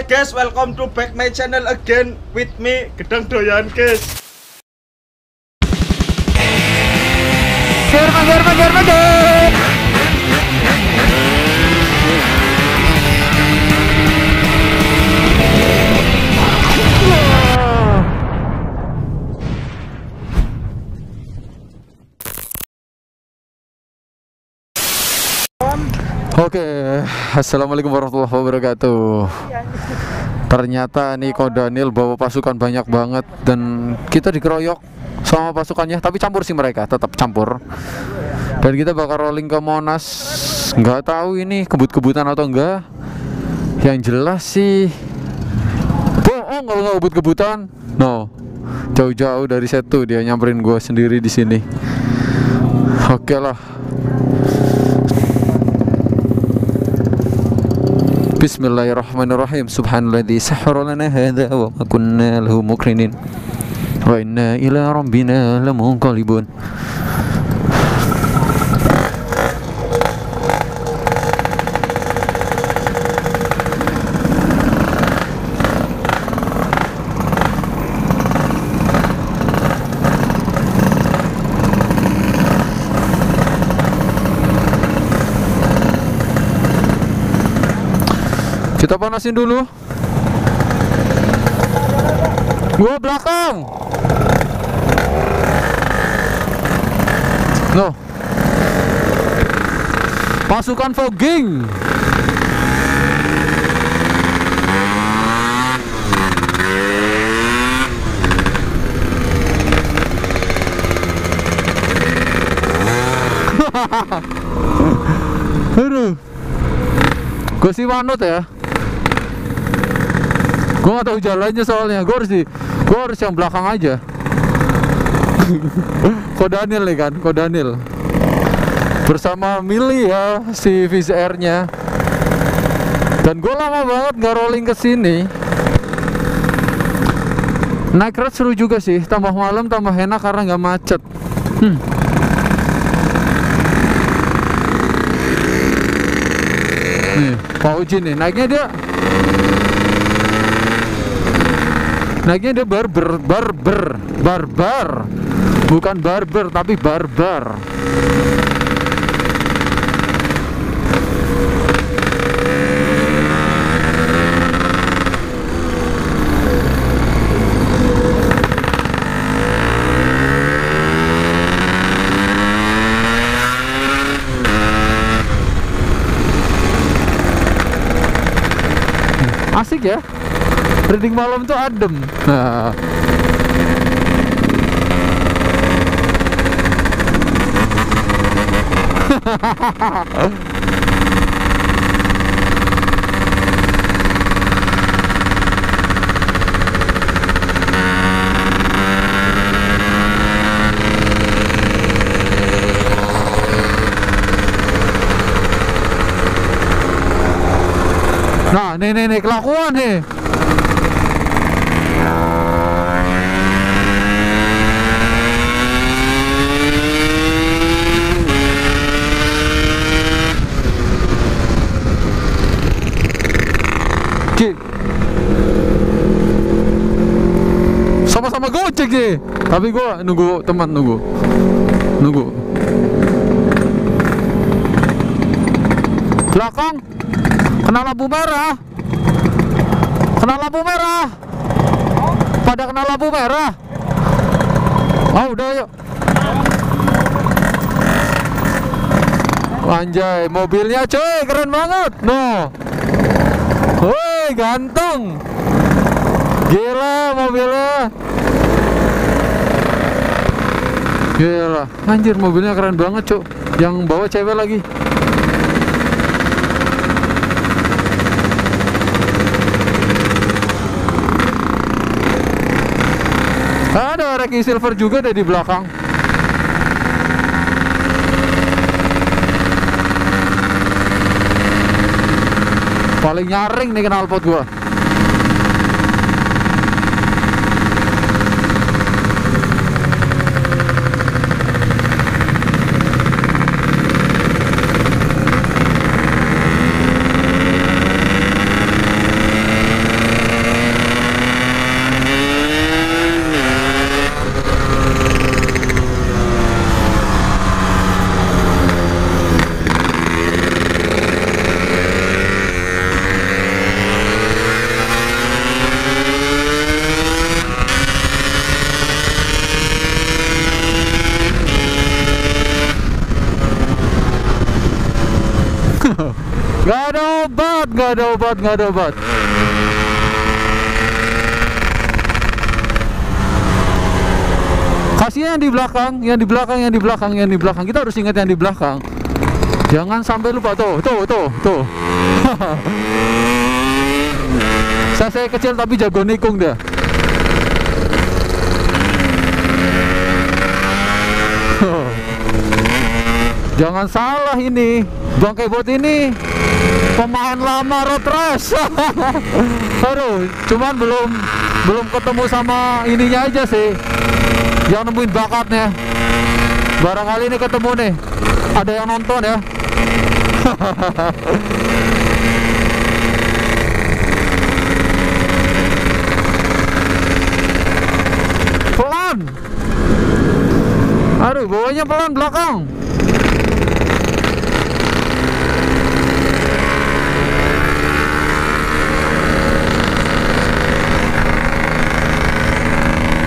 guys, welcome to back my channel again with me Gedang Doyan guys. Oke, assalamualaikum warahmatullahi wabarakatuh. Ternyata nih Ko Daniel bawa pasukan banyak banget dan kita dikeroyok sama pasukannya, tapi campur sih mereka, tetap campur. Dan kita bakal rolling ke Monas. Nggak tahu ini kebut-kebutan atau enggak. Yang jelas sih bohong kalau nggak kebut-kebutan. No, jauh-jauh dari Setu dia nyamperin gue sendiri di sini. Oke lah. Bismillahirrahmanirrahim. Subhanalladzi sahhara lana hadza wa ma kunna lahu muqrinin wa inna ila rabbina lamunqalibun. Kita panasin dulu. Gua belakang. No. Pasukan fogging. Aduh. Gue sih manut ya. Gue gak tahu jalannya soalnya. Gue harus yang belakang aja. Ko Daniel nih kan, Ko Daniel bersama Mili ya, si VCR nya. Dan gue lama banget gak rolling ke sini. Naik road seru juga sih. Tambah malam tambah enak karena gak macet. Nih, Pak Uji nih, naiknya dia barbar, bukan barber tapi barbar. Asik ya. Reading malam tuh adem. Nah. Nah, nih kelakuan nih. Sama-sama gocek sih, tapi gua nunggu teman, nunggu belakang kena lampu merah, pada kena lampu merah. Udah yuk. Anjay, mobilnya coy keren banget. No, woi ganteng, gila mobilnya. Gila, anjir mobilnya keren banget cuk. Yang bawa cewek lagi. Ada Reki Silver juga ada di belakang. Paling nyaring nih knalpot gua. Gak ada obat, gak ada obat, gak ada obat. Kasih yang di belakang, yang di belakang, yang di belakang, yang di belakang. Kita harus ingat yang di belakang. Jangan sampai lupa. Tuh. Saya kecil tapi jago nikung dia. Jangan salah ini, Bang Kebot ini pemain lama road race. Aduh, cuman belum ketemu sama ininya aja sih, yang nemuin bakatnya. Barangkali ini ketemu nih, ada yang nonton ya. Pelan. Aduh, bawanya pelan belakang.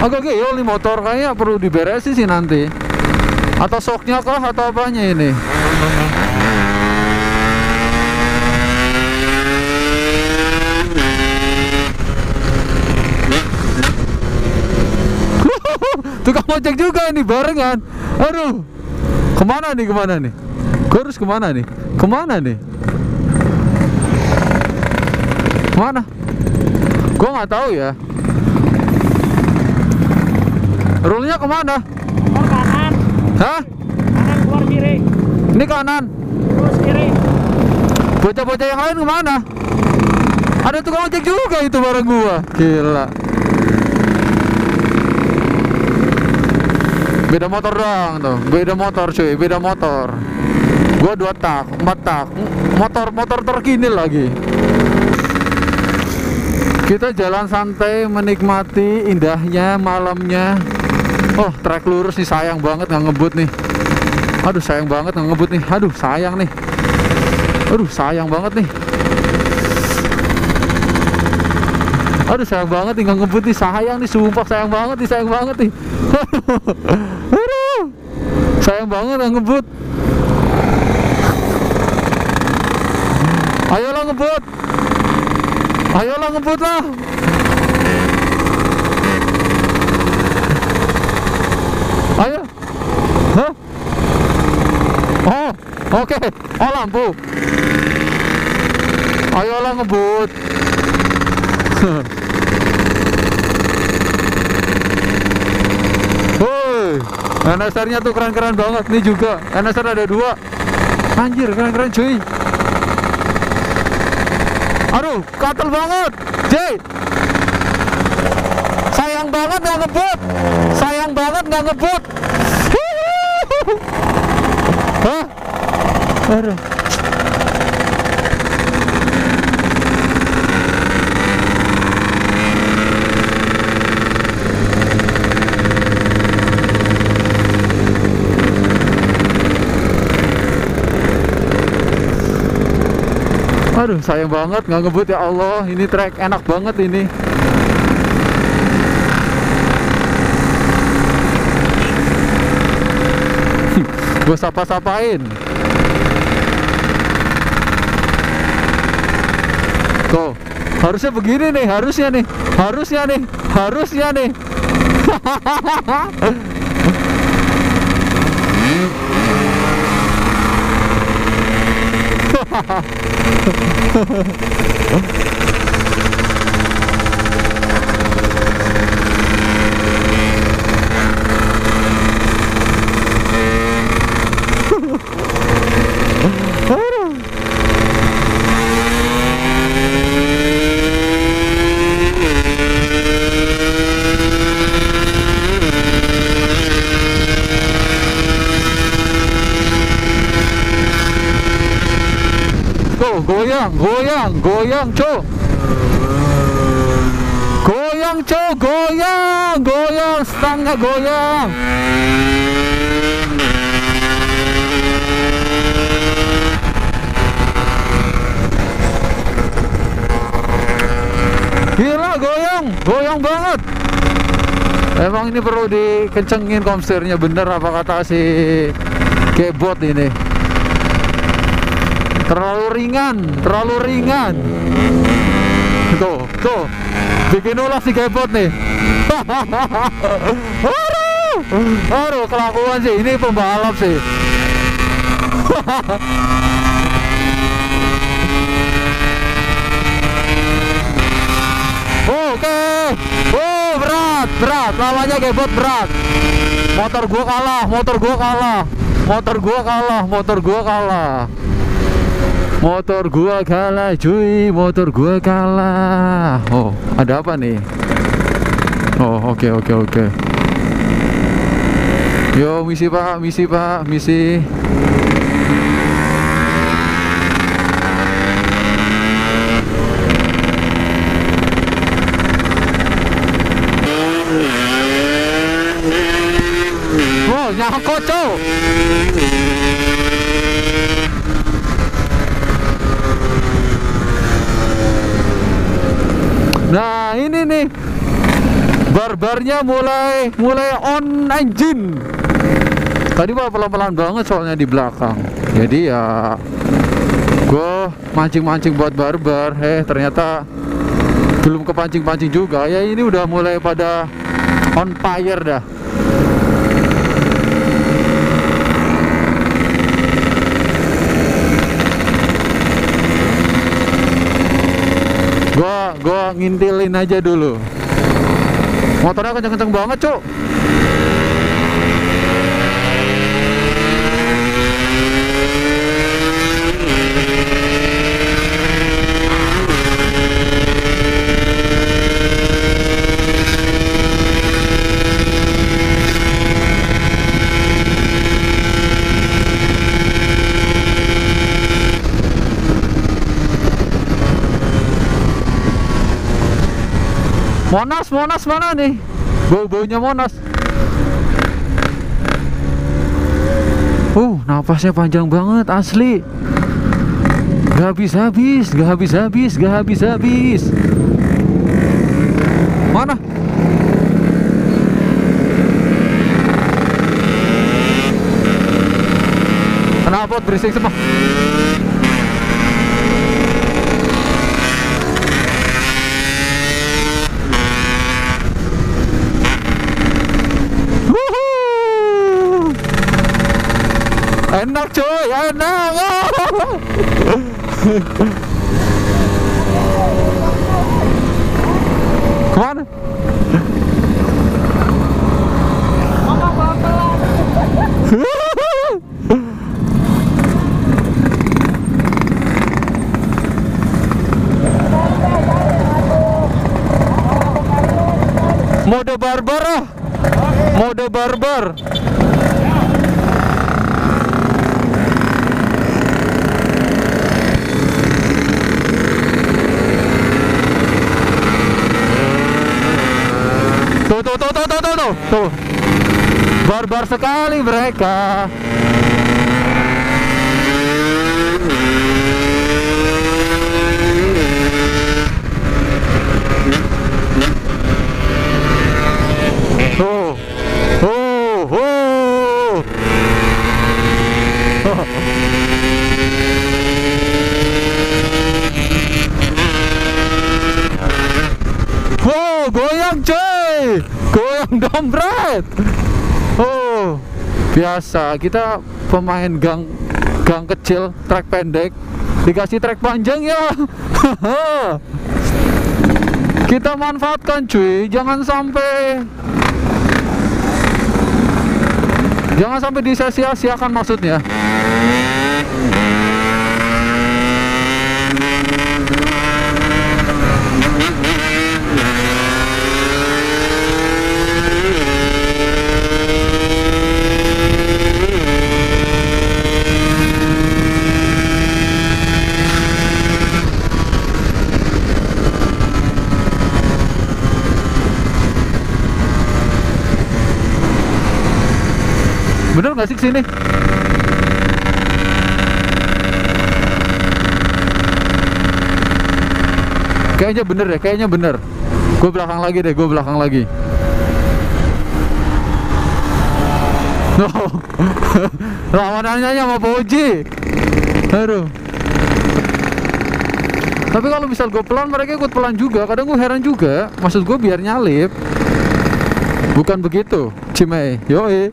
Agak geyol nih motor, kayaknya perlu diberesin sih nanti. Atau shocknya kah atau apanya ini? Tukang ojek juga ini barengan. Aduh, kemana nih? Gue harus kemana nih? Kemana? Gue nggak tahu ya. Rule-nya kemana? Keluar kanan. Hah? Kanan keluar kiri. Ini kanan. Terus kiri. Bocah-bocah yang lain kemana? Ada tukang ojek juga itu bareng gua. Gila. Beda motor doang tuh. Beda motor cuy, beda motor. Gua 2 tak, 4 tak. Motor terkini lagi. Kita jalan santai menikmati indahnya malamnya. Oh, trek lurus nih, sayang banget nggak ngebut nih. Aduh, sayang banget nggak ngebut nih. Aduh, sayang nih. Aduh, sayang banget nih. Aduh, sayang banget nih nggak ngebut nih. Sayang nih, sumpah sayang banget nih, sayang banget nih. Aduh, sayang banget nggak ngebut. Ayolah ngebut. Ayolah ngebut lah. Ayo. Hah? Oh, oke. Oh, lampu. Ayolah ngebut. Woi, NSR-nya tuh keren-keren banget nih juga. NSR ada 2. Anjir, keren-keren cuy. Aduh, katel banget. Jay. Sayang banget nggak ngebut. Sayang banget nggak ngebut. Hah? Aduh. Aduh, sayang banget nggak ngebut ya Allah. Ini trek enak banget ini. Gue sapa-sapain. Tuh, harusnya begini nih, harusnya nih. Goyang, cok. Goyang, setengah goyang. Gila, goyang banget. Emang ini perlu dikencengin komstirnya, bener apa kata si Kebot ini. Terlalu ringan, terlalu ringan. Tuh, tuh, bikin ulah si kebot nih. Aduh, kelakuan sih, ini pembalap sih. Oke, oh berat, berat, lawannya kebot berat. Motor gua kalah, motor gua kalah, motor gua kalah, motor gua kalah. Motor gua kalah cuy, motor gua kalah. Oh, ada apa nih? Oh, oke. Yo, misi pak, misi pak, misi. Oh, nyangkut cuy. Nah ini nih barbarnya mulai on engine. Tadi mah pelan-pelan banget soalnya di belakang. Jadi ya gue mancing-mancing buat barbar. Ternyata belum kepancing-pancing juga. Ya ini udah mulai pada on fire dah. Gua ngintilin aja dulu. Motornya kenceng-kenceng banget, Cuk. Monas mana nih? Bau-baunya Monas. Napasnya panjang banget asli. Gak habis-habis. Mana? Kenapa berisik semua? Enak cuy, enak. Kemana? Mode barbar ah. Mode barbar. Tuh. Barbar sekali mereka. Tuh. Goyang cuy. Goyang dompet. Biasa kita pemain gang kecil, trek pendek dikasih trek panjang ya. Kita manfaatkan cuy, jangan sampai disia-siakan maksudnya. Bener nggak sih kesini? Kayaknya bener deh, kayaknya bener. Gue belakang lagi. Lawanannya sama Puji. Aduh. Tapi kalau misal gue pelan, mereka ikut pelan juga. Kadang gue heran juga. Maksud gue biar nyalip. Bukan begitu, Cimei. Yoi.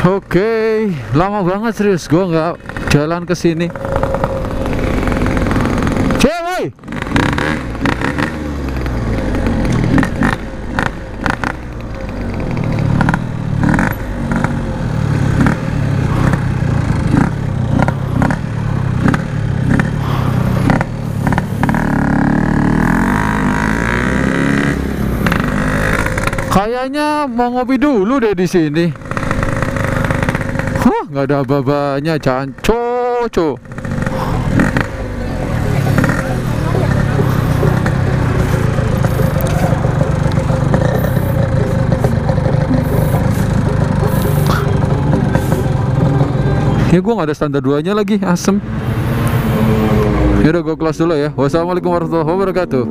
Oke, lama banget serius gue nggak jalan ke sini. Cewek. Kayaknya mau ngopi dulu deh di sini. Hah, nggak ada apa-apanya, canco. Ya gue nggak ada standar 2-nya lagi, asem. Yaudah gue kelas dulu ya. Wassalamualaikum warahmatullahi wabarakatuh.